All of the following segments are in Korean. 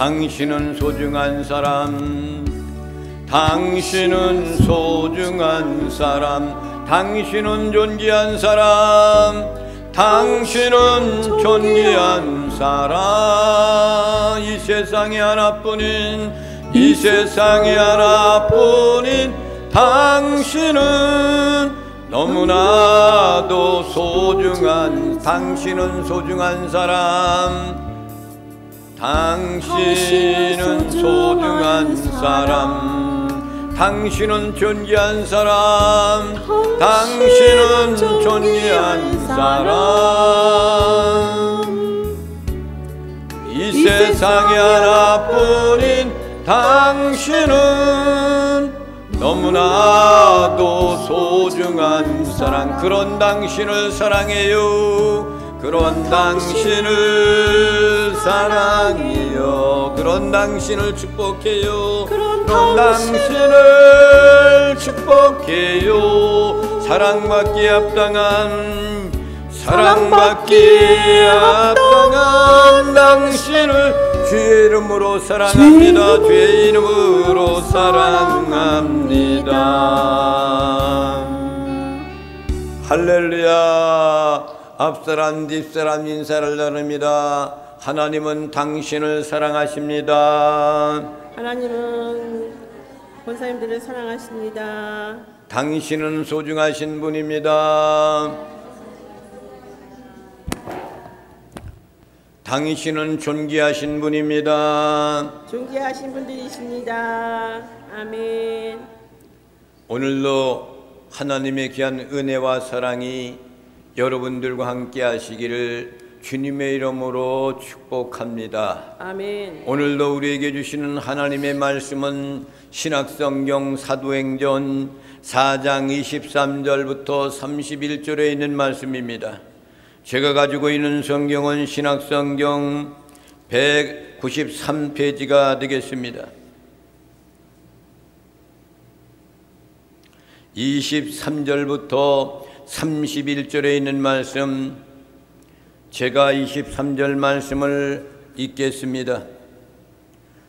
당신은 소중한 사람, 당신은 소중한 사람, 당신은 존귀한 사람, 당신은 존귀한 사람. 이 세상에 하나뿐인, 이 세상에 하나뿐인 당신은 너무나도 소중한, 당신은 소중한 사람, 당신은 소중한 사람, 당신은 존귀한 사람, 당신은 존귀한 사람. 이 세상에 하나뿐인 당신은 너무나도 소중한 사랑. 그런 당신을 사랑해요. 그런 당신을 사랑해요. 그런 당신을 축복해요. 그런 당신을 축복해요. 사랑받기 합당한, 사랑받기 합당한 당신을 주의 이름으로 사랑합니다. 주의 이름으로 사랑합니다. 할렐루야. 앞사람 뒷사람 인사를 나눕니다. 하나님은 당신을 사랑하십니다. 하나님은 권사님들을 사랑하십니다. 당신은 소중하신 분입니다. 당신은 존귀하신 분입니다. 존귀하신 분들이십니다. 아멘. 오늘도 하나님의 귀한 은혜와 사랑이 여러분들과 함께 하시기를 주님의 이름으로 축복합니다. 아멘. 오늘도 우리에게 주시는 하나님의 말씀은 신약성경 사도행전 4장 23절부터 31절에 있는 말씀입니다. 제가 가지고 있는 성경은 신약성경 193페이지가 되겠습니다. 23절부터 31절에 있는 말씀, 제가 23절 말씀을 읽겠습니다.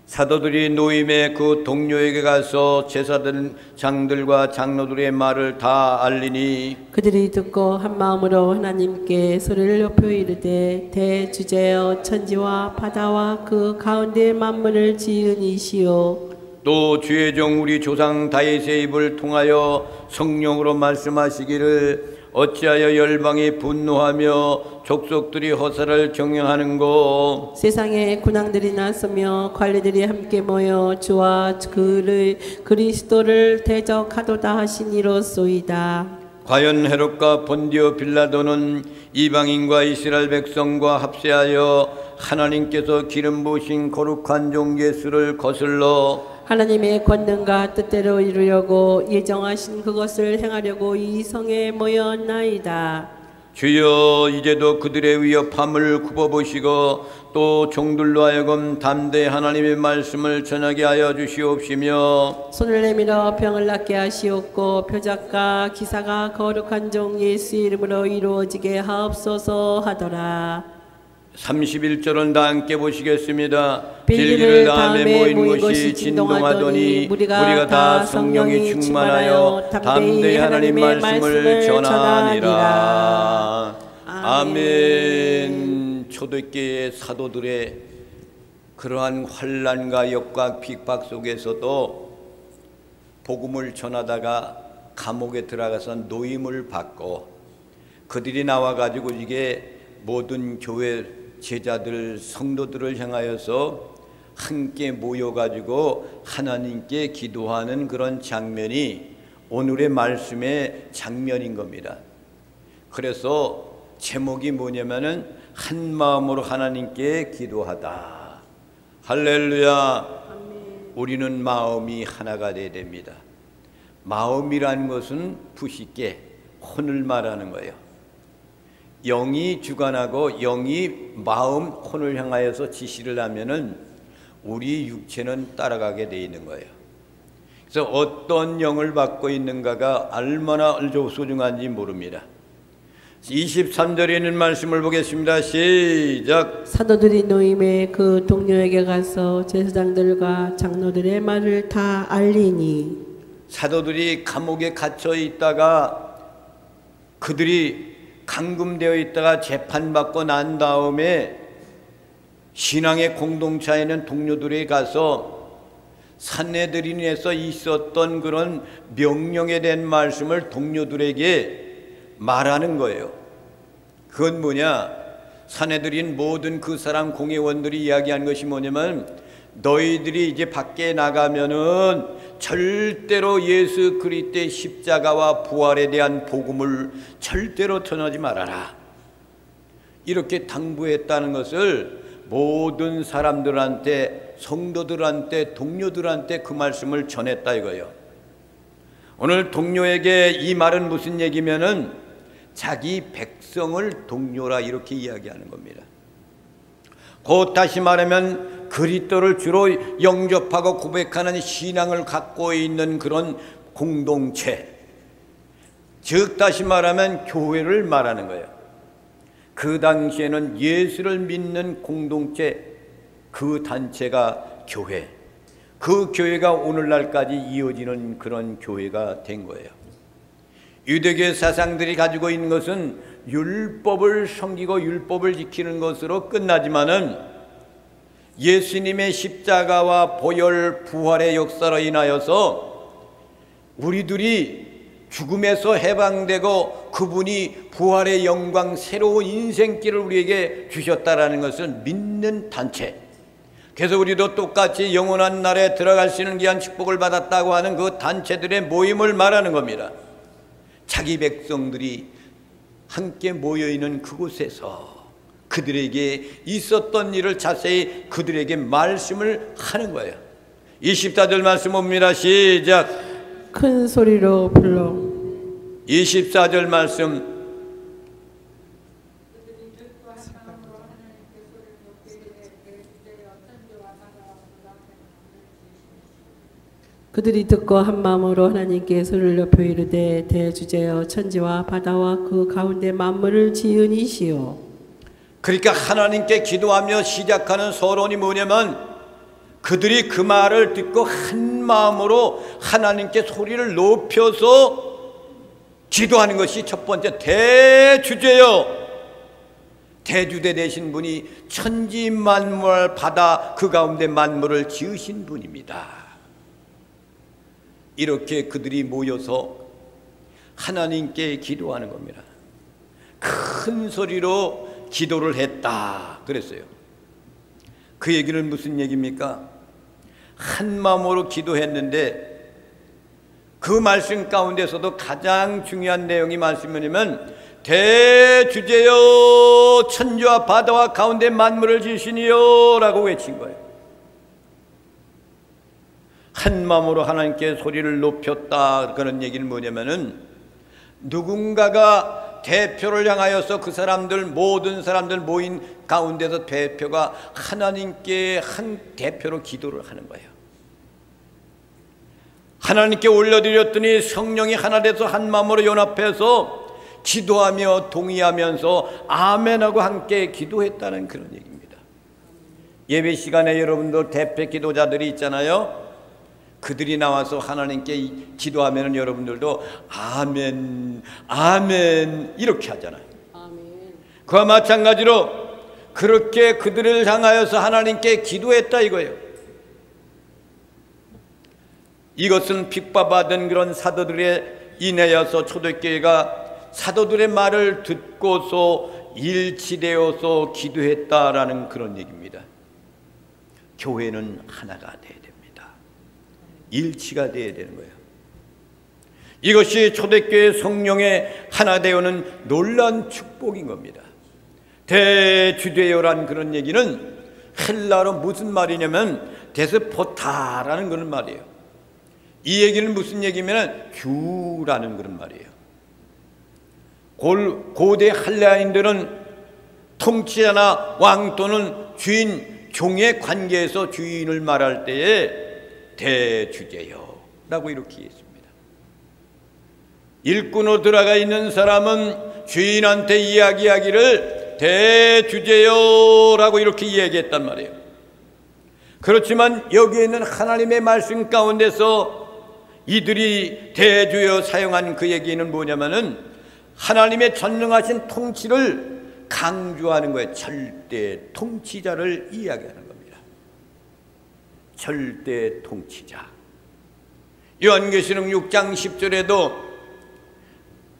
사도들이 노임의 그 동료에게 가서 제사장들과 장로들의 말을 다 알리니 그들이 듣고 한 마음으로 하나님께 소리를 높여 이르되 대주제여 천지와 바다와 그 가운데 만물을 지은 이시오. 또 주의 종 우리 조상 다윗의 입을 통하여 성령으로 말씀하시기를 어찌하여 열방이 분노하며 족속들이 허사를 경영하는고. 세상에 군왕들이 나서며 관리들이 함께 모여 주와 그를 그리스도를 대적하도다 하신 이로소이다. 과연 헤롯과 본디오 빌라도는 이방인과 이스라엘 백성과 합세하여 하나님께서 기름 부으신 거룩한 종 예수를 거슬러 하나님의 권능과 뜻대로 이루려고 예정하신 그것을 행하려고 이 성에 모였나이다. 주여 이제도 그들의 위협함을 굽어보시고 또 종들로 하여금 담대히 하나님의 말씀을 전하게 하여 주시옵시며 손을 내밀어 병을 낫게 하시옵고 표적과 기사가 거룩한 종 예수 이름으로 이루어지게 하옵소서 하더라. 31절은 다 함께 보시겠습니다. 빌기를 다음에 모인 것이 진동하더니 우리가 다 성령이 충만하여 담대히 하나님의 말씀을 전하니라. 아멘. 초대교회의 사도들의 그러한 환난과 역과 핍박 속에서도 복음을 전하다가 감옥에 들어가서 노임을 받고 그들이 나와가지고 이게 모든 교회 제자들 성도들을 향하여서 함께 모여가지고 하나님께 기도하는 그런 장면이 오늘의 말씀의 장면인 겁니다. 그래서 제목이 뭐냐면은 한 마음으로 하나님께 기도하다. 할렐루야. 우리는 마음이 하나가 되어야 됩니다. 마음이라는 것은 부식계 혼을 말하는 거예요. 영이 주관하고 영이 마음 혼을 향하여서 지시를 하면은 우리 육체는 따라가게 돼 있는 거예요. 그래서 어떤 영을 받고 있는가가 얼마나 소중한지 모릅니다. 23절에 있는 말씀을 보겠습니다. 시작. 사도들이 노임에 그 동료에게 가서 제사장들과 장로들의 말을 다 알리니. 사도들이 감옥에 갇혀 있다가 그들이 감금되어 있다가 재판받고 난 다음에 신앙의 공동체에 있는 동료들에 가서 산헤드린에서 있었던 그런 명령에 대한 말씀을 동료들에게 말하는 거예요. 그건 뭐냐? 산헤드린 모든 그 사람 공회원들이 이야기한 것이 뭐냐면, 너희들이 이제 밖에 나가면은 절대로 예수 그리스도의 십자가와 부활에 대한 복음을 절대로 전하지 말아라, 이렇게 당부했다는 것을 모든 사람들한테, 성도들한테, 동료들한테 그 말씀을 전했다 이거예요. 오늘 동료에게 이 말은 무슨 얘기면은 자기 백성을 동료라 이렇게 이야기하는 겁니다. 곧 다시 말하면 그리스도를 주로 영접하고 고백하는 신앙을 갖고 있는 그런 공동체, 즉 다시 말하면 교회를 말하는 거예요. 그 당시에는 예수를 믿는 공동체, 그 단체가 교회, 그 교회가 오늘날까지 이어지는 그런 교회가 된 거예요. 유대교 사상들이 가지고 있는 것은 율법을 섬기고 율법을 지키는 것으로 끝나지만은 예수님의 십자가와 보혈 부활의 역사로 인하여서 우리들이 죽음에서 해방되고 그분이 부활의 영광, 새로운 인생길을 우리에게 주셨다라는 것을 믿는 단체, 그래서 우리도 똑같이 영원한 날에 들어갈 수 있는 귀한 축복을 받았다고 하는 그 단체들의 모임을 말하는 겁니다. 자기 백성들이 함께 모여있는 그곳에서 그들에게 있었던 일을 자세히 그들에게 말씀을 하는 거예요. 24절 말씀 봅니다. 시작. 큰 소리로 불러. 24절 말씀. 그들이 듣고 한 마음으로 하나님께 소리를 높여 이르되 대주제여 천지와 바다와 그 가운데 만물을 지은 이시오. 그러니까 하나님께 기도하며 시작하는 서론이 뭐냐면, 그들이 그 말을 듣고 한 마음으로 하나님께 소리를 높여서 기도하는 것이 첫 번째. 대주제여, 대주제 되신 분이 천지 만물 바다 그 가운데 만물을 지으신 분입니다. 이렇게 그들이 모여서 하나님께 기도하는 겁니다. 큰 소리로 기도를 했다 그랬어요. 그 얘기는 무슨 얘기입니까? 한 마음으로 기도했는데 그 말씀 가운데서도 가장 중요한 내용이 말씀이냐면, 대주제여 천지와 바다와 가운데 만물을 지으시니요 라고 외친 거예요. 한 마음으로 하나님께 소리를 높였다. 그런 얘기는 뭐냐면은, 누군가가 대표를 향하여서 그 사람들, 모든 사람들 모인 가운데서 대표가 하나님께 한 대표로 기도를 하는 거예요. 하나님께 올려드렸더니 성령이 하나 돼서 한 마음으로 연합해서 기도하며 동의하면서 아멘하고 함께 기도했다는 그런 얘기입니다. 예배 시간에 여러분들 대표 기도자들이 있잖아요. 그들이 나와서 하나님께 기도하면 여러분들도 아멘, 아멘 이렇게 하잖아요. 아멘. 그와 마찬가지로 그렇게 그들을 향하여서 하나님께 기도했다 이거예요. 이것은 핍박받은 그런 사도들에 인하여서 초대교회가 사도들의 말을 듣고서 일치되어서 기도했다라는 그런 얘기입니다. 교회는 하나가 돼야 됩니다. 일치가 되어야 되는 거예요. 이것이 초대교회 성령의 하나 되어는 놀라운 축복인 겁니다. 대주제요란 그런 얘기는 헬라어로 무슨 말이냐면 데스포타라는 그런 말이에요. 이 얘기는 무슨 얘기냐면 주라는 그런 말이에요. 고대 헬라인들은 통치자나 왕 또는 주인, 종의 관계에서 주인을 말할 때에 대주제요 라고 이렇게 했습니다. 일꾼으로 들어가 있는 사람은 주인한테 이야기하기를 대주제요라고 이렇게 이야기했단 말이에요. 그렇지만 여기에 있는 하나님의 말씀 가운데서 이들이 대주여 사용한 그 얘기는 뭐냐면은 하나님의 전능하신 통치를 강조하는 거예요. 절대 통치자를 이야기하는 겁니다. 절대 통치자. 요한계시록 6장 10절에도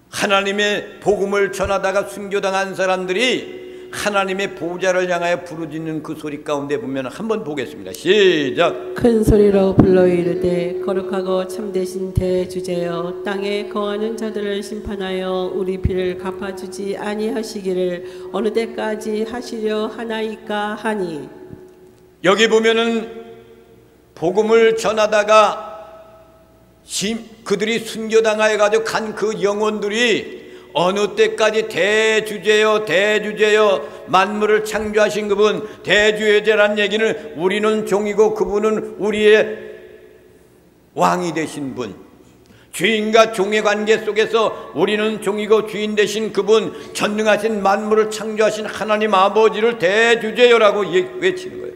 하나님의 복음을 전하다가 순교당한 사람들이 하나님의 보좌를 향하여 부르짖는 그 소리 가운데 보면 한번 보겠습니다. 시작. 큰 소리로 불러 이르되 거룩하고 참되신 대주제여 땅에 거하는 자들을 심판하여 우리 피를 갚아주지 아니하시기를 어느 때까지 하시려 하나이까 하니. 여기 보면은 복음을 전하다가 그들이 순교당하여 가지고 간 그 영혼들이 어느 때까지 대주제여 대주제여 만물을 창조하신 그분 대주제라는 얘기는 우리는 종이고 그분은 우리의 왕이 되신 분, 주인과 종의 관계 속에서 우리는 종이고 주인 되신 그분, 전능하신 만물을 창조하신 하나님 아버지를 대주제여라고 외치는 거예요.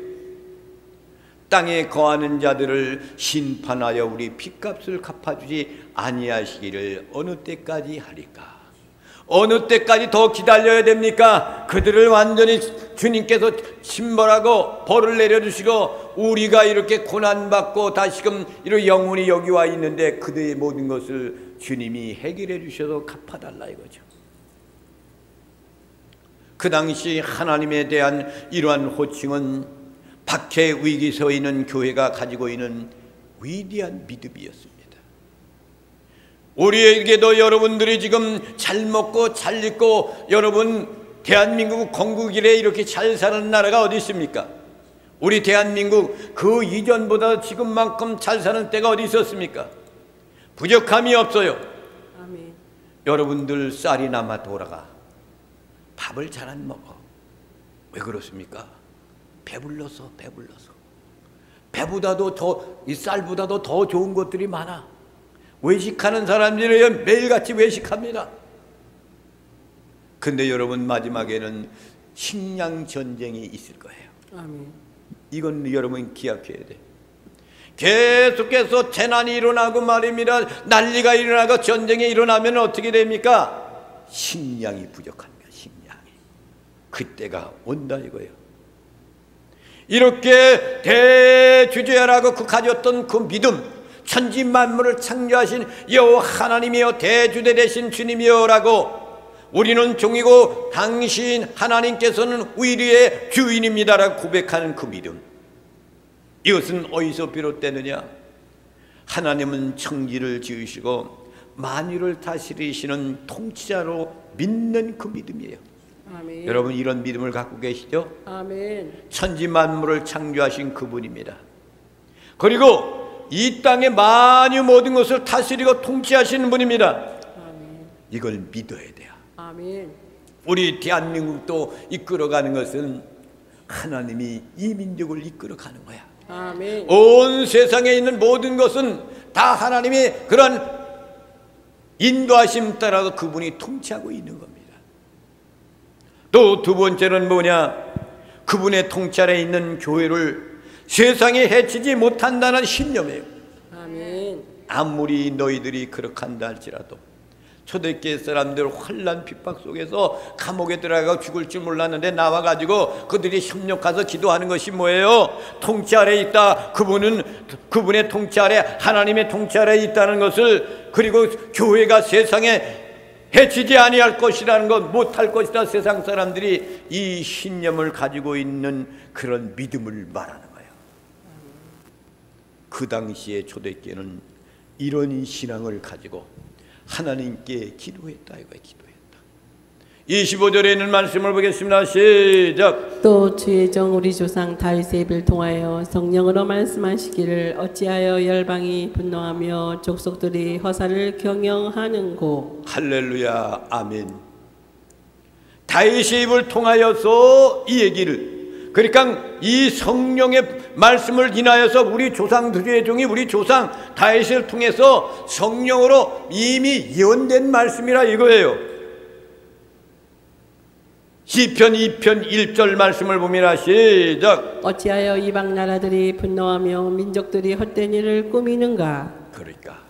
땅에 거하는 자들을 심판하여 우리 핏값을 갚아주지 아니하시기를 어느 때까지 하리까? 어느 때까지 더 기다려야 됩니까? 그들을 완전히 주님께서 심벌하고 벌을 내려주시고 우리가 이렇게 고난받고 다시금 이런 영혼이 여기 와 있는데 그들의 모든 것을 주님이 해결해 주셔서 갚아달라 이거죠. 그 당시 하나님에 대한 이러한 호칭은 박해 위기 서 있는 교회가 가지고 있는 위대한 믿음이었습니다. 우리에게도 여러분들이 지금 잘 먹고 잘 입고 여러분 대한민국 건국 이래 이렇게 잘 사는 나라가 어디 있습니까? 우리 대한민국 그 이전보다 지금만큼 잘 사는 때가 어디 있었습니까? 부족함이 없어요. 아멘. 여러분들 쌀이 남아 돌아가 밥을 잘 안 먹어. 왜 그렇습니까? 배불러서. 배보다도 더, 이 쌀보다도 더 좋은 것들이 많아. 외식하는 사람들이 매일같이 외식합니다. 근데 여러분 마지막에는 식량 전쟁이 있을 거예요. 아멘. 이건 여러분 기억해야 돼. 계속해서 재난이 일어나고 말입니다. 난리가 일어나고 전쟁이 일어나면 어떻게 됩니까? 식량이 부족합니다. 식량이. 그때가 온다 이거예요. 이렇게 대주제라고 그 가졌던 그 믿음, 천지 만물을 창조하신 여호와 하나님이여 대주제 되신 주님이여라고 우리는 종이고 당신 하나님께서는 우리의 주인입니다라고 고백하는 그 믿음. 이것은 어디서 비롯되느냐? 하나님은 천지를 지으시고 만유를 다스리시는 통치자로 믿는 그 믿음이에요. 아멘. 여러분 이런 믿음을 갖고 계시죠? 아멘. 천지 만물을 창조하신 그분입니다. 그리고 이 땅의 만유 모든 것을 다스리고 통치하시는 분입니다. 아멘. 이걸 믿어야 돼요. 아멘. 우리 대한민국도 이끌어가는 것은 하나님이 이 민족을 이끌어가는 거야. 아멘. 온 세상에 있는 모든 것은 다 하나님의 그런 인도하심 따라서 그분이 통치하고 있는 겁니다. 또 두 번째는 뭐냐? 그분의 통치 아래 있는 교회를 세상에 해치지 못한다는 신념이에요. 아멘. 아무리 너희들이 그렇게 한다 할지라도 초대교회 사람들 환난 핍박 속에서 감옥에 들어가 죽을 줄 몰랐는데 나와가지고 그들이 협력해서 기도하는 것이 뭐예요? 통치 아래 있다. 그분의 통치 아래, 하나님의 통치 아래 있다는 것을, 그리고 교회가 세상에 해치지 아니할 것이라는 것, 못할 것이다. 세상 사람들이 이 신념을 가지고 있는 그런 믿음을 말하는 거예요. 그 당시에 초대교회는 이런 신앙을 가지고 하나님께 기도했다 이거예요. 기도했다. 25절에 있는 말씀을 보겠습니다. 시작. 또 주의 종 우리 조상 다윗의 입을 통하여 성령으로 말씀하시기를 어찌하여 열방이 분노하며 족속들이 허사를 경영하는고. 할렐루야. 아멘. 다윗의 입을 통하여서 이 얘기를, 그러니까 이 성령의 말씀을 인하여서 우리 조상 두의 종이 우리 조상 다윗을 통해서 성령으로 이미 예언된 말씀이라 이거예요. 시편 2편 1절 말씀을 보면 시작. 어찌하여 이방 나라들이 분노하며 민족들이 헛된 일을 꾸미는가. 그러니까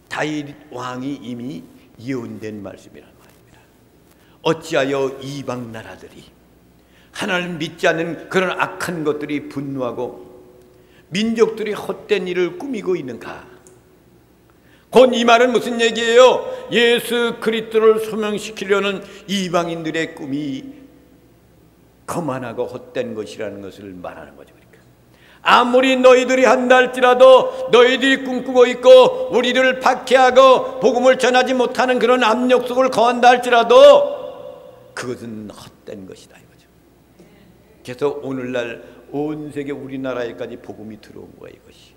다윗 왕이 이미 예언된 말씀이란 말입니다. 어찌하여 이방 나라들이 하나님 믿지 않는 그런 악한 것들이 분노하고 민족들이 헛된 일을 꾸미고 있는가. 곧 이 말은 무슨 얘기예요? 예수 그리스도를 소명시키려는 이방인들의 꿈이 거만하고 헛된 것이라는 것을 말하는 거죠. 그러니까 아무리 너희들이 한다 할지라도 너희들이 꿈꾸고 있고 우리를 박해하고 복음을 전하지 못하는 그런 압력 속을 거한다 할지라도 그것은 헛된 것이다 이거죠. 그래서 오늘날 온 세계 우리나라에까지 복음이 들어온 거예요. 이것이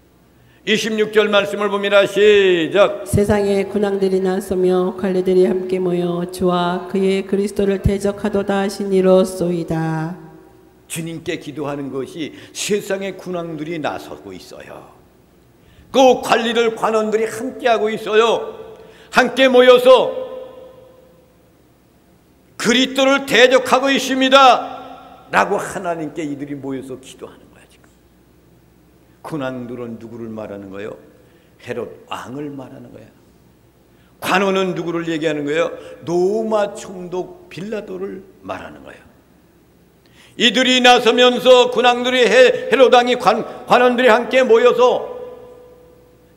26절 말씀을 보면 시작. 세상에 군왕들이 나서며 관리들이 함께 모여 주와 그의 그리스도를 대적하도다 하시니로소이다. 주님께 기도하는 것이 세상의 군왕들이 나서고 있어요. 그 관리들 관원들이 함께하고 있어요. 함께 모여서 그리스도를 대적하고 있습니다 라고 하나님께 이들이 모여서 기도하는 거야. 지금 군왕들은 누구를 말하는 거예요? 헤롯 왕을 말하는 거야. 관원은 누구를 얘기하는 거예요? 로마 총독 빌라도를 말하는 거예요. 이들이 나서면서 군왕들이 헤롯 왕이 관원들이 함께 모여서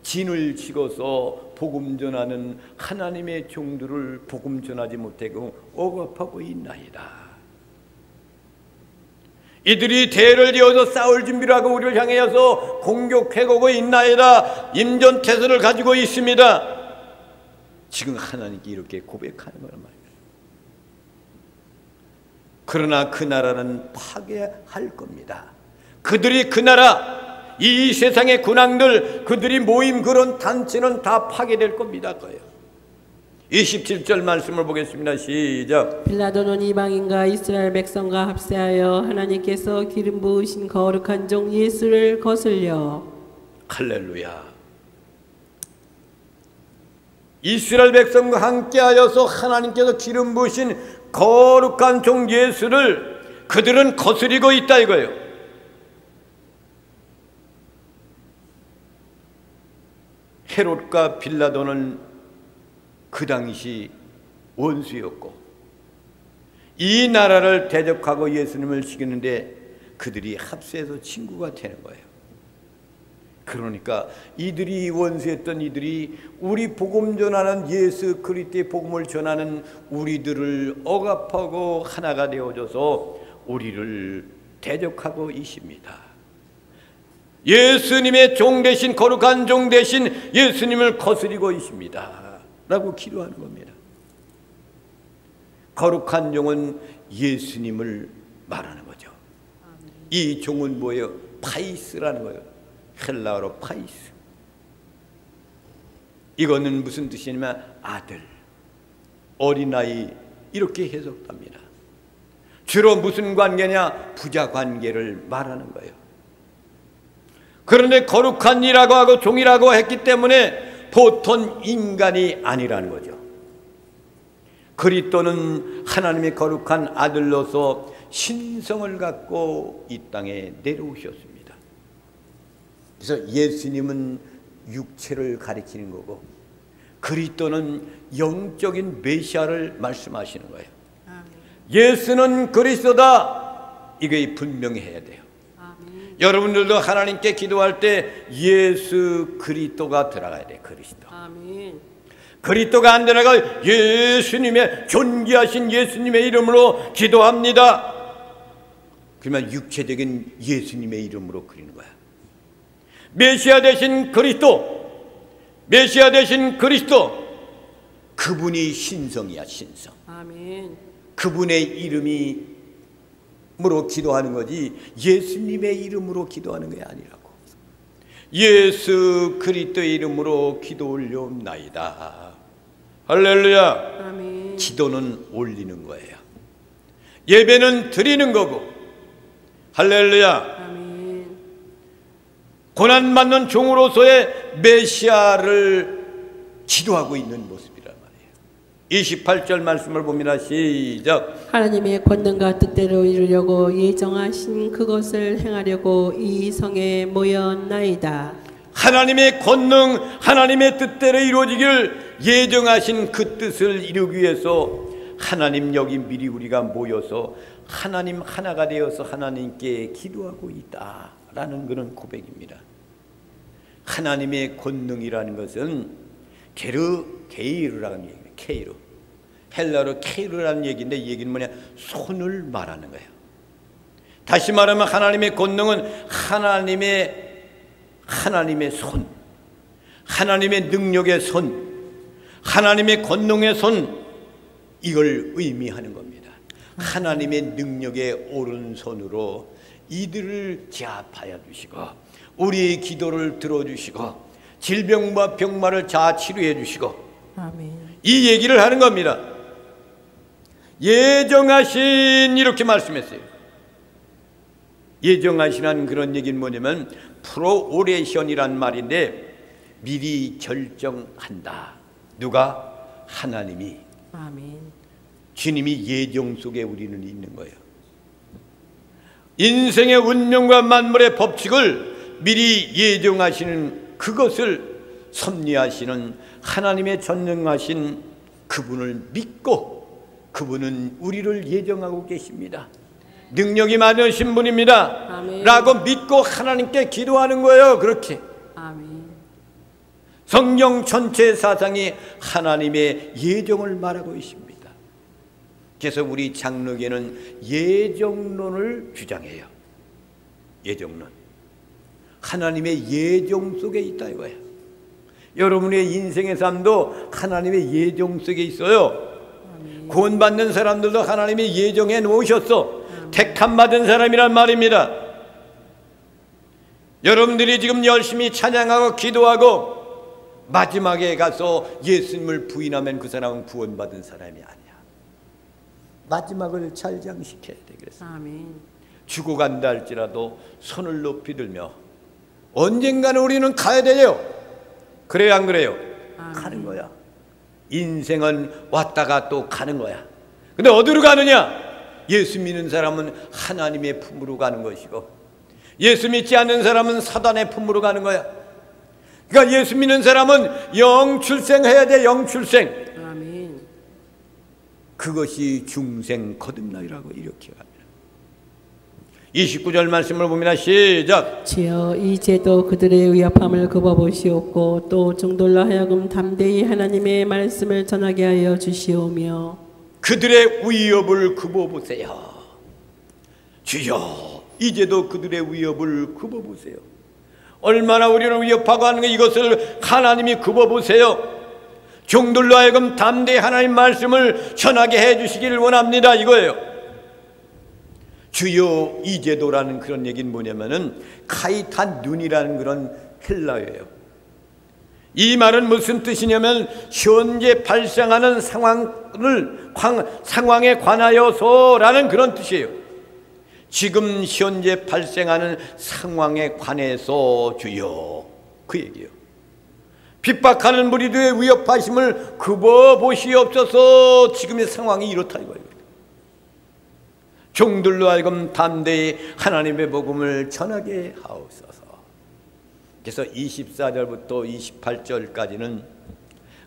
진을 치고서 복음 전하는 하나님의 종들을 복음 전하지 못하고 억압하고 있나이다. 이들이 대를 이어서 싸울 준비를 하고 우리를 향하여서 공격해오고 있나이다. 임전태세를 가지고 있습니다. 지금 하나님께 이렇게 고백하는 거란 말이에요. 그러나 그 나라는 파괴할 겁니다. 그들이 그 나라, 이 세상의 군왕들, 그들이 모임 그런 단체는 다 파괴될 겁니다. 거예요. 27절 말씀을 보겠습니다. 시작. 빌라도는 이방인과 이스라엘 백성과 합세하여 하나님께서 기름 부으신 거룩한 종 예수를 거슬려. 할렐루야. 이스라엘 백성과 함께하여서 하나님께서 기름 부으신 거룩한 종 예수를 그들은 거스리고 있다 이거예요. 헤롯과 빌라도는 그 당시 원수였고 이 나라를 대적하고 예수님을 죽이는데 그들이 합세해서 친구가 되는 거예요. 그러니까 이들이 원수였던 이들이 우리 복음 전하는 예수 그리스도의 복음을 전하는 우리들을 억압하고 하나가 되어줘서 우리를 대적하고 있습니다. 예수님의 종 대신 거룩한 종 대신 예수님을 거스리고 있습니다 라고 기도하는 겁니다. 거룩한 종은 예수님을 말하는 거죠. 이 종은 뭐예요? 파이스라는 거예요. 헬라어로 파이스. 이거는 무슨 뜻이냐면 아들, 어린아이 이렇게 해석합니다. 주로 무슨 관계냐? 부자 관계를 말하는 거예요. 그런데 거룩한 이라고 하고 종이라고 했기 때문에 보통 인간이 아니라는 거죠. 그리스도는 하나님의 거룩한 아들로서 신성을 갖고 이 땅에 내려오셨습니다. 그래서 예수님은 육체를 가리키는 거고 그리스도는 영적인 메시아를 말씀하시는 거예요. 예수는 그리스도다. 이게 분명히 해야 돼요. 여러분들도 하나님께 기도할 때 예수 그리스도가 들어가야 돼. 그리스도. 아멘. 그리스도가 안 들어가 예수님의 존귀하신 예수님의 이름으로 기도합니다. 그러면 육체적인 예수님의 이름으로 그리는 거야. 메시아 되신 그리스도, 메시아 되신 그리스도, 그분이 신성이야. 신성. 아멘. 그분의 이름이 으로 기도하는 거지 예수님의 이름으로 기도하는 게 아니라고. 예수 그리스도의 이름으로 기도 올려옵나이다. 할렐루야. 아멘. 기도는 올리는 거예요. 예배는 드리는 거고. 할렐루야. 아멘. 고난받는 종으로서의 메시아를 기도하고 있는 모습이란 말이에요. 28절 말씀을 봅니다. 시작. 하나님의 권능과 뜻대로 이루려고 예정하신 그것을 행하려고 이 성에 모였나이다. 하나님의 권능, 하나님의 뜻대로 이루어지기를 예정하신 그 뜻을 이루기 위해서 하나님 여기 미리 우리가 모여서 하나님 하나가 되어서 하나님께 기도하고 있다라는 그런 고백입니다. 하나님의 권능이라는 것은 게이르라는 얘기예요. 케이르. 헬라로 케이르라는 얘기인데 이 얘기는 뭐냐? 손을 말하는 거예요. 다시 말하면 하나님의 권능은 하나님의 손, 하나님의 능력의 손, 하나님의 권능의 손, 이걸 의미하는 겁니다. 하나님의 능력의 오른손으로 이들을 제압하여 주시고 우리의 기도를 들어주시고 질병과 병마를 다 치료해 주시고 아멘. 이 얘기를 하는 겁니다. 예정하신 이렇게 말씀했어요. 예정하시라는 그런 얘기는 뭐냐면 프로오레이션이란 말인데 미리 결정한다. 누가? 하나님이. 아멘. 주님이 예정 속에 우리는 있는 거예요. 인생의 운명과 만물의 법칙을 미리 예정하시는 그것을 섭리하시는 하나님의 전능하신 그분을 믿고 그분은 우리를 예정하고 계십니다. 능력이 많으신 분입니다. 아멘. 라고 믿고 하나님께 기도하는 거예요. 그렇게. 아멘. 성경 전체 사상이 하나님의 예정을 말하고 있습니다. 그래서 우리 장로교는 예정론을 주장해요. 예정론. 하나님의 예정 속에 있다 이거예요. 여러분의 인생의 삶도 하나님의 예정 속에 있어요. 구원받는 사람들도 하나님의 예정에 놓으셨어. 택함 받은 사람이란 말입니다. 여러분들이 지금 열심히 찬양하고 기도하고 마지막에 가서 예수님을 부인하면 그 사람은 구원받은 사람이 아니야. 마지막을 잘 장식해야 돼. 그래서 아멘. 죽어간다 할지라도 손을 높이 들며 언젠가는 우리는 가야 돼요. 그래요, 안 그래요? 아멘. 가는 거야. 인생은 왔다가 또 가는 거야. 근데 어디로 가느냐? 예수 믿는 사람은 하나님의 품으로 가는 것이고 예수 믿지 않는 사람은 사단의 품으로 가는 거야. 그러니까 예수 믿는 사람은 영출생해야 돼. 영출생. 아멘. 그것이 중생 거듭나이라고 이렇게 합니다. 29절 말씀을 보면 시작. 주여 이제도 그들의 위협함을 굽어보시옵고 또 종들로 하여금 담대히 하나님의 말씀을 전하게 하여 주시오며 그들의 위협을 굽어보세요. 주여 이제도 그들의 위협을 굽어보세요. 얼마나 우리를 위협하고 하는 이것을 하나님이 굽어보세요. 종들로 하여금 담대히 하나님 말씀을 전하게 해주시기를 원합니다. 이거예요. 주여 이제도라는 그런 얘기는 뭐냐면은 카이탄 눈이라는 그런 헬라어예요. 이 말은 무슨 뜻이냐면 현재 발생하는 상황에 관하여서라는 그런 뜻이에요. 지금 현재 발생하는 상황에 관해서 주여 그 얘기예요. 핍박하는 무리들의 위협하심을 굽어보시옵소서. 지금의 상황이 이렇다 이거예요. 종들로 하여금 담대히 하나님의 복음을 전하게 하옵소서. 그래서 24절부터 28절까지는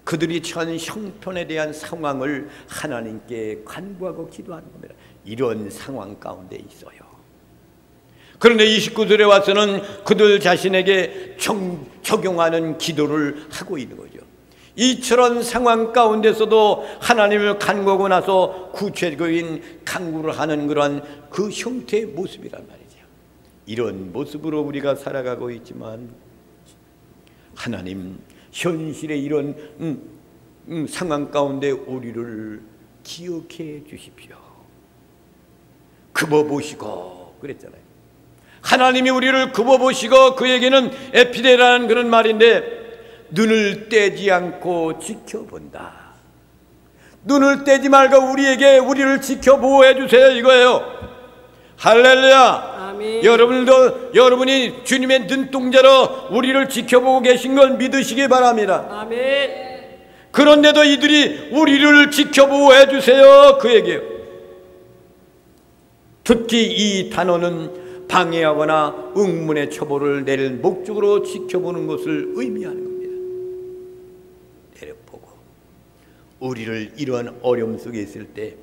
그들이 처한 형편에 대한 상황을 하나님께 간구하고 기도하는 겁니다. 이런 상황 가운데 있어요. 그런데 29절에 와서는 그들 자신에게 적용하는 기도를 하고 있는 거죠. 이처럼 상황 가운데서도 하나님을 간구하고 나서 구체적인 간구를 하는 그런 그 형태의 모습이란 말이죠. 이런 모습으로 우리가 살아가고 있지만 하나님 현실의 이런 상황 가운데 우리를 기억해 주십시오. 굽어보시고 그랬잖아요. 하나님이 우리를 굽어보시고 그에게는 에피데라는 그런 말인데 눈을 떼지 않고 지켜본다. 눈을 떼지 말고 우리를 지켜보호해 주세요 이거예요. 할렐루야. 아멘. 여러분이 주님의 눈동자로 우리를 지켜보고 계신 걸 믿으시기 바랍니다. 아멘. 그런데도 이들이 우리를 지켜보고 해주세요 그 얘기예요. 특히 이 단어는 방해하거나 응문의 처벌을 내릴 목적으로 지켜보는 것을 의미하는 겁니다. 내려보고 우리를 이러한 어려움 속에 있을 때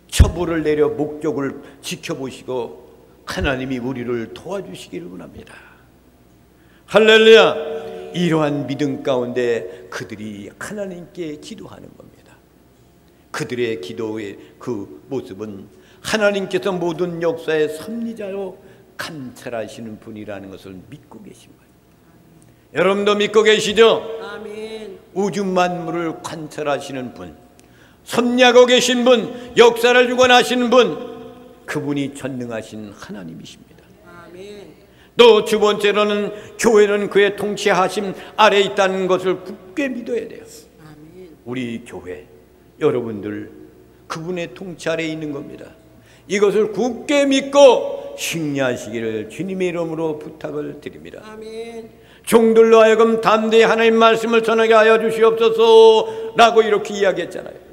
처벌을 내려 목적을 지켜보시고 하나님이 우리를 도와주시기를 원합니다. 할렐루야. 이러한 믿음 가운데 그들이 하나님께 기도하는 겁니다. 그들의 기도의 그 모습은 하나님께서 모든 역사의 섭리자요 감찰하시는 분이라는 것을 믿고 계신 거예요. 여러분도 믿고 계시죠? 아멘. 우주 만물을 관찰하시는 분, 섭리하고 계신 분, 역사를 주관하시는 분, 그분이 전능하신 하나님이십니다. 아멘. 또 두 번째로는 교회는 그의 통치하심 아래에 있다는 것을 굳게 믿어야 돼요. 아멘. 우리 교회 여러분들 그분의 통치 아래에 있는 겁니다. 이것을 굳게 믿고 승리하시기를 주님의 이름으로 부탁을 드립니다. 아멘. 종들로 하여금 담대히 하나님 말씀을 전하게 하여 주시옵소서 라고 이렇게 이야기했잖아요.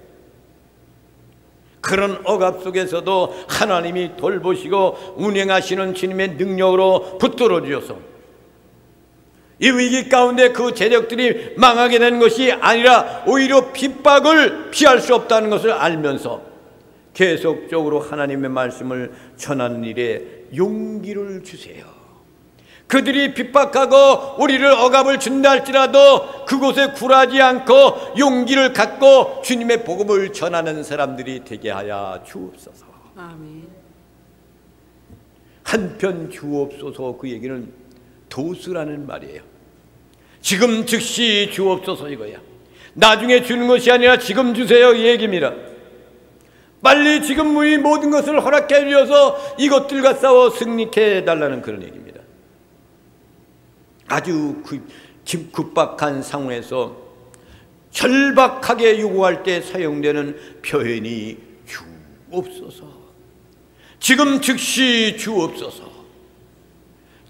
그런 억압 속에서도 하나님이 돌보시고 운행하시는 주님의 능력으로 붙들어 주셔서 이 위기 가운데 그 제적들이 망하게 되는 것이 아니라 오히려 핍박을 피할 수 없다는 것을 알면서 계속적으로 하나님의 말씀을 전하는 일에 용기를 주세요. 그들이 핍박하고 우리를 억압을 준다 할지라도 그곳에 굴하지 않고 용기를 갖고 주님의 복음을 전하는 사람들이 되게 하여 주옵소서. 아멘. 한편 주옵소서 그 얘기는 도수라는 말이에요. 지금 즉시 주옵소서 이거야. 나중에 주는 것이 아니라 지금 주세요 이 얘기입니다. 빨리 지금 우리 모든 것을 허락해 주셔서 이것들과 싸워 승리케 해달라는 그런 얘기입니다. 아주 급박한 상황에서 절박하게 요구할 때 사용되는 표현이 주옵소서. 지금 즉시 주옵소서.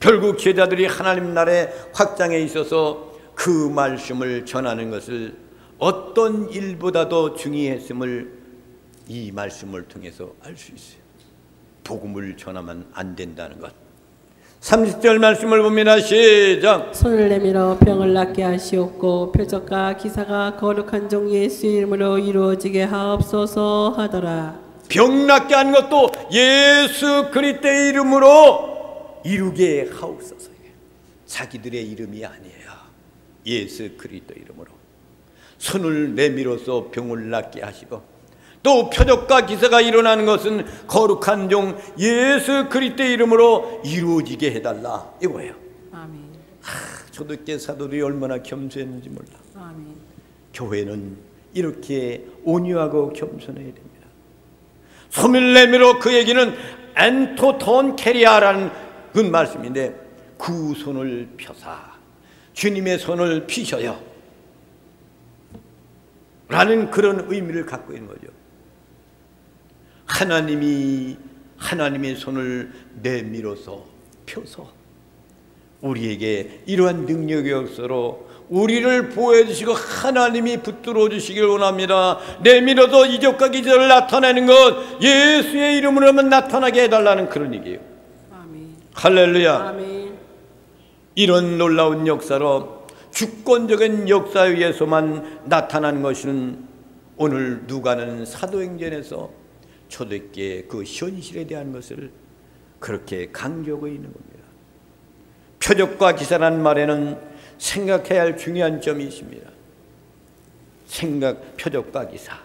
결국 제자들이 하나님 나라의 확장에 있어서 그 말씀을 전하는 것을 어떤 일보다도 중요했음을 이 말씀을 통해서 알 수 있어요. 복음을 전하면 안 된다는 것. 30절 말씀을 봅니다. 시작. 손을 내밀어 병을 낫게 하시옵고 표적과 기사가 거룩한 종 예수 이름으로 이루어지게 하옵소서 하더라. 병 낫게 하는 것도 예수 그리스도의 이름으로 이루게 하옵소서. 자기들의 이름이 아니에요. 예수 그리스도 이름으로 손을 내밀어서 병을 낫게 하시고 또 표적과 기사가 일어나는 것은 거룩한 종 예수 그리스도의 이름으로 이루어지게 해달라 이거예요. 아멘. 초대교회 사도들이 얼마나 겸손했는지 몰라. 아멘. 교회는 이렇게 온유하고 겸손해야 됩니다. 손을 내밀어 그 얘기는 엔토톤 캐리아라는 그 말씀인데 그 손을 펴사 주님의 손을 피셔요 라는 그런 의미를 갖고 있는 거죠. 하나님의 손을 내밀어서 펴서 우리에게 이러한 능력의 역사로 우리를 보호해 주시고 하나님이 붙들어 주시길 원합니다. 내밀어서 이적과 기적을 나타내는 것 예수의 이름으로만 나타나게 해달라는 그런 얘기예요. 아멘. 할렐루야. 아멘. 이런 놀라운 역사로 주권적인 역사에 의해서만 나타난 것은 오늘 누가는 사도행전에서 초대교회의 그 현실에 대한 것을 그렇게 강조하고 있는 겁니다. 표적과 기사라는 말에는 생각해야 할 중요한 점이 있습니다. 표적과 기사.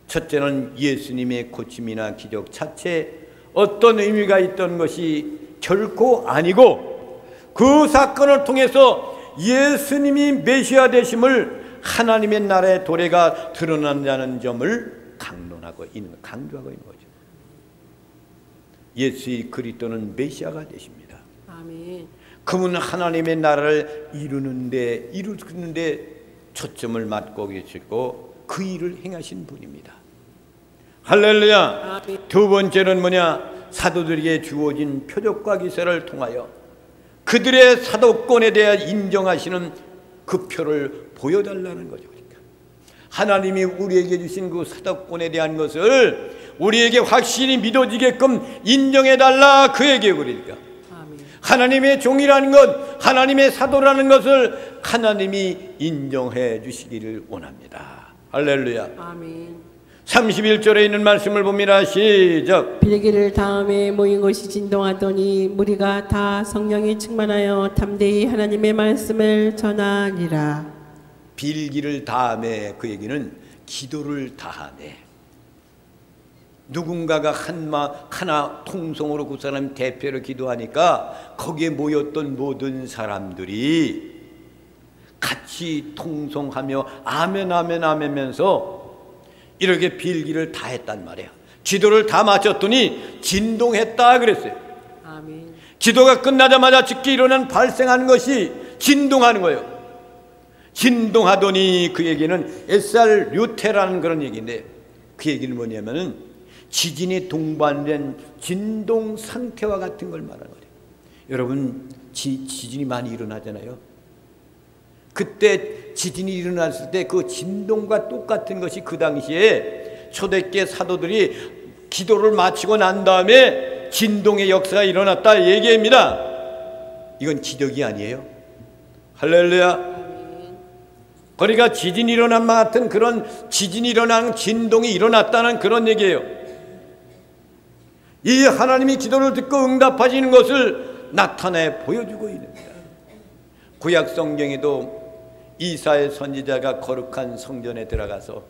첫째는 예수님의 고침이나 기적 자체에 어떤 의미가 있던 것이 결코 아니고 그 사건을 통해서 예수님이 메시아 되심을 하나님의 나라의 도래가 드러난다는 점을 강조하고 있는 거죠. 예수 그리스도는 메시아가 되십니다. 아멘. 그분은 하나님의 나라를 이루는데 초점을 맞고 계시고 그 일을 행하신 분입니다. 할렐루야. 아멘. 두 번째는 뭐냐? 사도들에게 주어진 표적과 기사를 통하여 그들의 사도권에 대해 인정하시는 그 표를 보여달라는 거죠. 그러니까 하나님이 우리에게 주신 그 사도권에 대한 것을 우리에게 확실히 믿어지게끔 인정해달라 그 얘기예요. 그러니까 하나님의 종이라는 것, 하나님의 사도라는 것을 하나님이 인정해 주시기를 원합니다. 할렐루야. 아멘. 31절에 있는 말씀을 봅니다. 시작. 빌기를 다음에 모인 곳이 진동하더니 무리가 다 성령이 충만하여 담대히 하나님의 말씀을 전하니라. 빌기를 다음에 그 얘기는 기도를 다하네. 누군가가 하나 통성으로 그 사람 대표로 기도하니까 거기에 모였던 모든 사람들이 같이 통성하며 아멘 아멘 아멘면서 이렇게 빌기를 다 했단 말이에요. 기도를 다 마쳤더니 진동했다 그랬어요. 아멘. 기도가 끝나자마자 즉시 일어난 발생하는 것이 진동하는 거예요. 진동하더니 그 얘기는 에살 류테라는 그런 얘기인데 그 얘기는 뭐냐면은 지진이 동반된 진동 상태와 같은 걸 말하는 거예요. 여러분 지진이 많이 일어나잖아요. 그때 지진이 일어났을 때 그 진동과 똑같은 것이 그 당시에 초대교회 사도들이 기도를 마치고 난 다음에 진동의 역사가 일어났다 얘기입니다. 이건 기적이 아니에요. 할렐루야. 그러니까 지진이 일어난 것 같은 그런 지진이 일어나는 진동이 일어났다는 그런 얘기예요. 이 하나님이 기도를 듣고 응답하시는 것을 나타내 보여주고 있습니다. 구약 성경에도 이사야 선지자가 거룩한 성전에 들어가서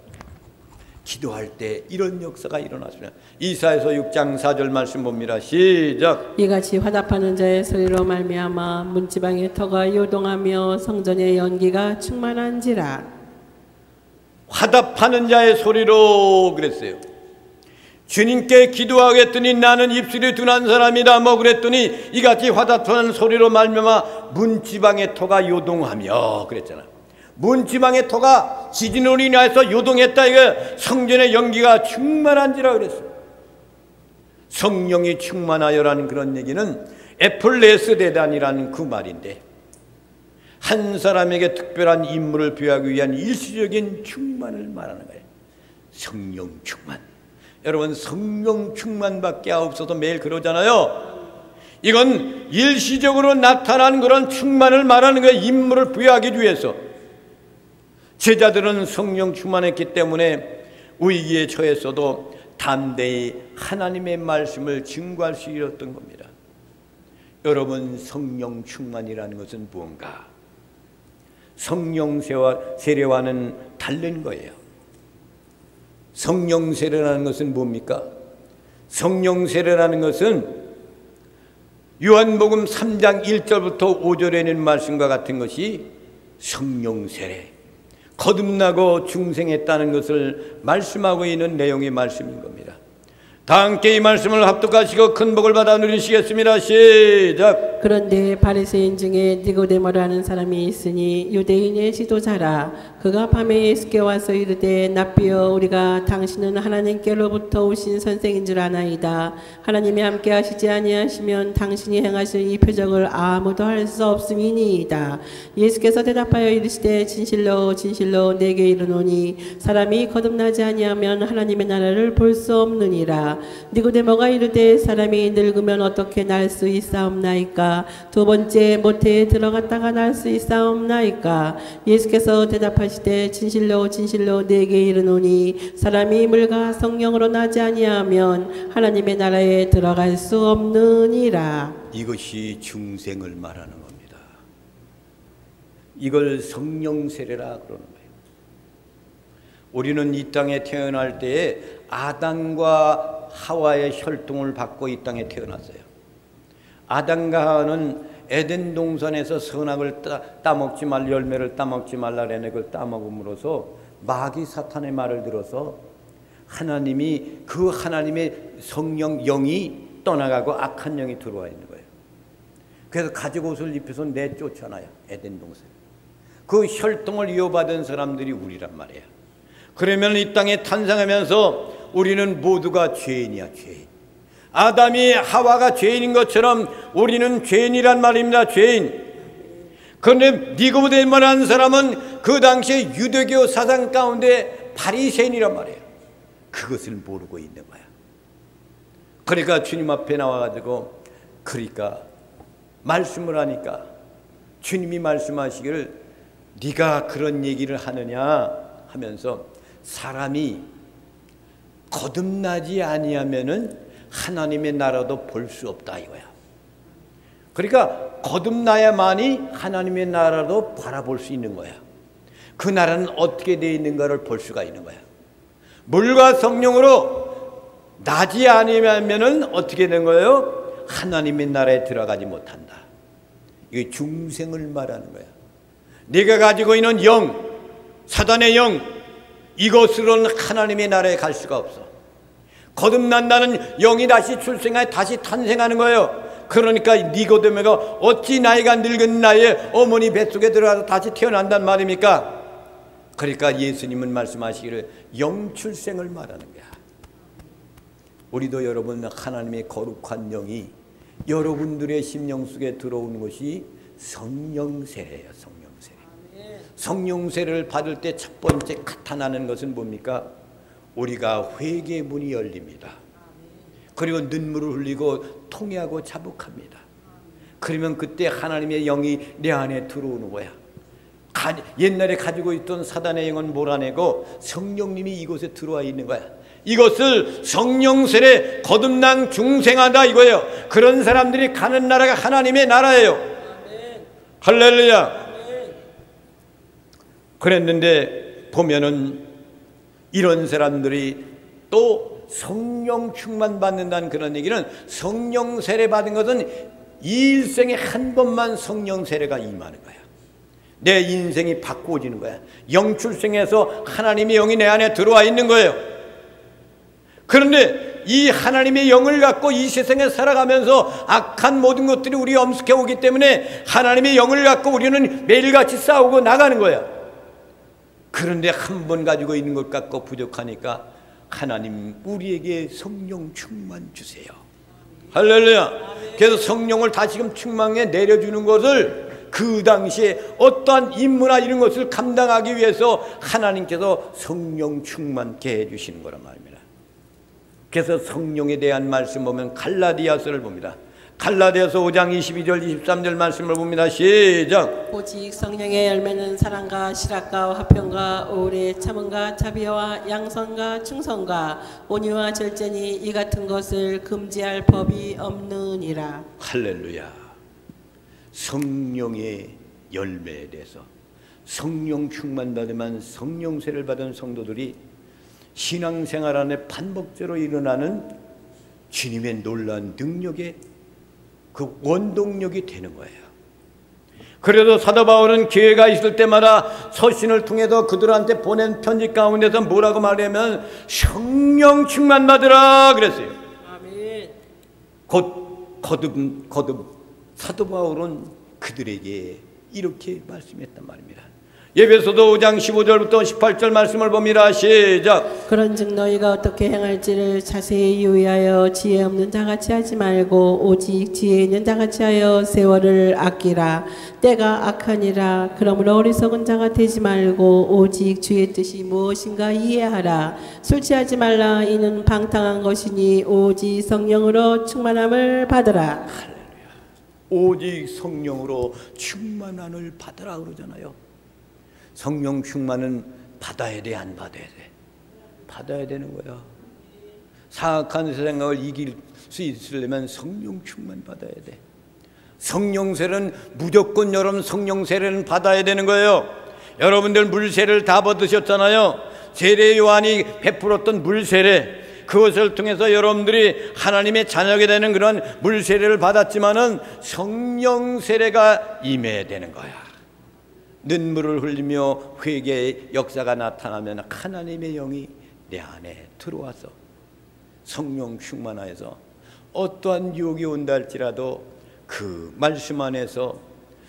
기도할 때 이런 역사가 일어났습니다. 이사야서 6장 4절 말씀 봅니다. 시작. 이같이 화답하는 자의 소리로 말미암아 문지방의 터가 요동하며 성전의 연기가 충만한지라. 화답하는 자의 소리로 그랬어요. 주님께 기도하겠더니 나는 입술이 둔한 사람이다 뭐 그랬더니 이같이 화답하는 소리로 말미암아 문지방의 터가 요동하며 그랬잖아. 문지방의 터가 지진으로 인해서 요동했다. 이거 성전의 연기가 충만한지라 그랬어요. 성령이 충만하여라는 그런 얘기는 에플레스 대단이라는 그 말인데 한 사람에게 특별한 임무를 부여하기 위한 일시적인 충만을 말하는 거예요. 성령 충만. 여러분 성령 충만밖에 없어서 매일 그러잖아요. 이건 일시적으로 나타나는 그런 충만을 말하는 거예요. 임무를 부여하기 위해서. 제자들은 성령 충만했기 때문에 위기에 처했어도 담대히 하나님의 말씀을 증거할 수 있었던 겁니다. 여러분 성령 충만이라는 것은 무언가? 성령 세례와는 다른 거예요. 성령 세례라는 것은 뭡니까? 성령 세례라는 것은 요한복음 3장 1절부터 5절에 있는 말씀과 같은 것이 성령 세례, 거듭나고 중생했다는 것을 말씀하고 있는 내용의 말씀인 겁니다. 다 함께 이 말씀을 합독하시고 큰 복을 받아 누리시겠습니다. 시작. 그런데 바리새인 중에 니고데모라는 사람이 있으니 유대인의 지도자라. 그가 밤에 예수께 와서 이르되 납비여 우리가 당신은 하나님께로부터 오신 선생인 줄 아나이다. 하나님이 함께 하시지 아니하시면 당신이 행하실 이 표적을 아무도 할 수 없음이니이다. 예수께서 대답하여 이르시되 진실로 진실로 내게 이르노니 사람이 거듭나지 아니하면 하나님의 나라를 볼 수 없느니라. 니고데모가 이르되 사람이 늙으면 어떻게 날 수 있사옵나이까? 두 번째 모태에 들어갔다가 날 수 있사옵나이까? 예수께서 대답하시되 진실로 진실로 내게 이르노니 사람이 물과 성령으로 나지 아니하면 하나님의 나라에 들어갈 수 없느니라. 이것이 중생을 말하는 겁니다. 이걸 성령 세례라 그러는 거예요. 우리는 이 땅에 태어날 때에 아담과 하와의 혈통을 받고 이 땅에 태어났어요. 아담과 하와는 에덴 동산에서 선악을 따먹지 말 열매를 따먹지 말라라는 걸 따먹음으로써 마귀 사탄의 말을 들어서 하나님이 그 하나님의 성령 영이 떠나가고 악한 영이 들어와 있는 거예요. 그래서 가죽 옷을 입혀서 내쫓아놔요. 에덴 동산. 그 혈통을 이어받은 사람들이 우리란 말이에요. 그러면 이 땅에 탄생하면서 우리는 모두가 죄인이야, 죄인. 아담이 하와가 죄인인 것처럼 우리는 죄인이란 말입니다. 죄인. 그런데 니고데모라는 사람은 그 당시에 유대교 사상 가운데 바리새인이란 말이에요. 그것을 모르고 있는 거야. 그러니까 주님 앞에 나와가지고 그러니까 말씀을 하니까 주님이 말씀하시기를 네가 그런 얘기를 하느냐 하면서 사람이 거듭나지 아니하면은 하나님의 나라도 볼 수 없다 이거야. 그러니까 거듭나야만이 하나님의 나라도 바라볼 수 있는 거야. 그 나라는 어떻게 되어 있는가를 볼 수가 있는 거야. 물과 성령으로 나지 아니하면은 어떻게 된 거예요? 하나님의 나라에 들어가지 못한다. 이게 중생을 말하는 거야. 네가 가지고 있는 영, 사단의 영, 이것으로는 하나님의 나라에 갈 수가 없어. 거듭난다는 영이 다시 출생하여 다시 탄생하는 거예요. 그러니까 니고데모가 어찌 나이가 늙은 나이에 어머니 뱃속에 들어가서 다시 태어난단 말입니까? 그러니까 예수님은 말씀하시기를 영출생을 말하는 거야. 우리도 여러분 하나님의 거룩한 영이 여러분들의 심령 속에 들어오는 것이 성령세례예요. 성령세례. 성령세례를 받을 때 첫 번째 나타나는 것은 뭡니까? 우리가 회개의 문이 열립니다. 그리고 눈물을 흘리고 통회하고 자복합니다. 그러면 그때 하나님의 영이 내 안에 들어오는 거야. 옛날에 가지고 있던 사단의 영은 몰아내고 성령님이 이곳에 들어와 있는 거야. 이것을 성령세례 거듭난 중생하다 이거예요. 그런 사람들이 가는 나라가 하나님의 나라예요. 할렐루야. 그랬는데 보면은 이런 사람들이 또 성령 충만 받는다는 그런 얘기는 성령 세례 받은 것은 이 일생에 한 번만 성령 세례가 임하는 거야. 내 인생이 바꾸어지는 거야. 영출생에서 하나님의 영이 내 안에 들어와 있는 거예요. 그런데 이 하나님의 영을 갖고 이 세상에 살아가면서 악한 모든 것들이 우리 엄습해 오기 때문에 하나님의 영을 갖고 우리는 매일같이 싸우고 나가는 거야. 그런데 한 번 가지고 있는 것 갖고 부족하니까 하나님 우리에게 성령 충만 주세요. 할렐루야. 그래서 성령을 다시금 충만에 내려주는 것을 그 당시에 어떠한 임무나 이런 것을 감당하기 위해서 하나님께서 성령 충만케 해주시는 거란 말입니다. 그래서 성령에 대한 말씀 보면 갈라디아서를 봅니다. 갈라디아서 5장 22절 23절 말씀을 봅니다. 시작. 오직 성령의 열매는 사랑과 실학과 화평과 오래 참음과 자비와 양선과 충성과 온유와 절제니 이 같은 것을 금지할 법이 없느니라. 할렐루야. 성령의 열매에 대해서 성령 충만 받으면 성령세를 받은 성도들이 신앙생활 안에 반복적으로 일어나는 주님의 놀라운 능력의 그 원동력이 되는 거예요. 그래도 사도 바울은 기회가 있을 때마다 서신을 통해서 그들한테 보낸 편지 가운데서 뭐라고 말하면 성령 충만 받으라 그랬어요. 아멘. 곧 거듭 사도 바울은 그들에게 이렇게 말씀했단 말입니다. 예배소서 5장 15절부터 18절 말씀을 봅니다. 시작. 그런즉 너희가 어떻게 행할지를 자세히 유의하여 지혜 없는 자같이 하지 말고 오직 지혜 있는 자같이 하여 세월을 아끼라. 때가 악하니라. 그러므로 어리석은 자가 되지 말고 오직 주의 뜻이 무엇인가 이해하라. 술 취하지 말라. 이는 방탕한 것이니 오직 성령으로 충만함을 받으라. 할렐루야. 오직 성령으로 충만함을 받으라 그러잖아요. 성령 충만은 받아야 돼, 안 받아야 돼? 받아야 되는 거야. 사악한 생각을 이길 수 있으려면 성령 충만 받아야 돼. 성령세는 무조건 여러분 성령세례는 받아야 되는 거예요. 여러분들 물세례를 다 받으셨잖아요. 세례 요한이 베풀었던 물세례, 그것을 통해서 여러분들이 하나님의 자녀가 되는 그런 물세례를 받았지만은 성령세례가 임해야 되는 거야. 눈물을 흘리며 회개의 역사가 나타나면 하나님의 영이 내 안에 들어와서 성령 충만하여서 어떠한 유혹이 온다 할지라도 그 말씀 안에서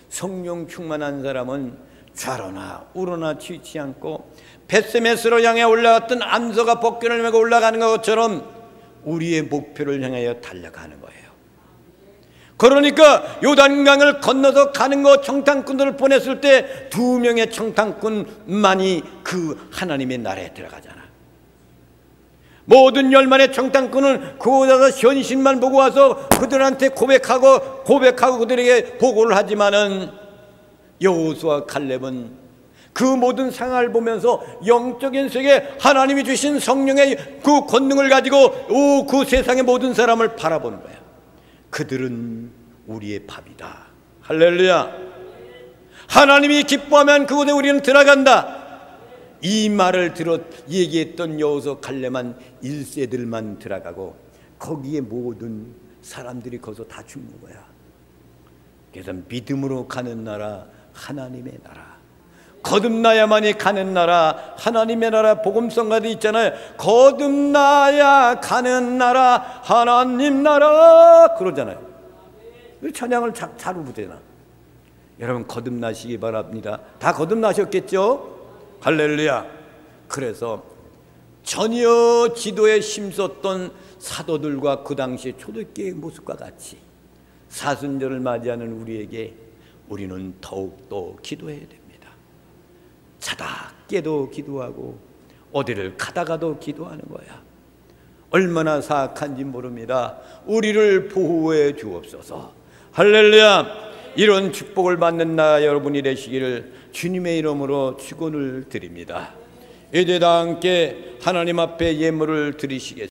성령 충만한 사람은 좌로나 우로나 치지 않고 벳세메스로 향해 올라갔던 암소가 복근을 메고 올라가는 것처럼 우리의 목표를 향하여 달려가는 거예요. 그러니까 요단강을 건너서 가는 거 청탐꾼들을 보냈을 때 2명의 청탐꾼만이 그 하나님의 나라에 들어가잖아. 모든 10만의 청탐꾼은 그곳에서 현실만 보고 와서 그들한테 고백하고 그들에게 보고를 하지만은 여호수아와 칼렙은 그 모든 상황을 보면서 영적인 세계 하나님이 주신 성령의 그 권능을 가지고 그 세상의 모든 사람을 바라보는 거야. 그들은 우리의 밥이다. 할렐루야. 하나님이 기뻐하면 그곳에 우리는 들어간다. 이 말을 얘기했던 여호수아 칼렙만 1세들만 들어가고 거기에 모든 사람들이 거기서 다 죽는 거야. 그래서 믿음으로 가는 나라 하나님의 나라, 거듭나야만이 가는 나라 하나님의 나라, 복음성가도 있잖아요. 거듭나야 가는 나라 하나님 나라 그러잖아요. 찬양을 잘 부르잖아. 여러분 거듭나시기 바랍니다. 다 거듭나셨겠죠? 할렐루야. 그래서 전혀 지도에 힘썼던 사도들과 그 당시 초대교회의 모습과 같이 사순절을 맞이하는 우리는 더욱더 기도해야 됩니다. 자다 깨도 기도하고 어디를 가다가도 기도하는 거야. 얼마나 사악한지 모릅니다. 우리를 보호해 주옵소서. 할렐루야. 이런 축복을 받는 나 여러분이 되시기를 주님의 이름으로 축원을 드립니다. 이제 다 함께 하나님 앞에 예물을 드리시겠습니다.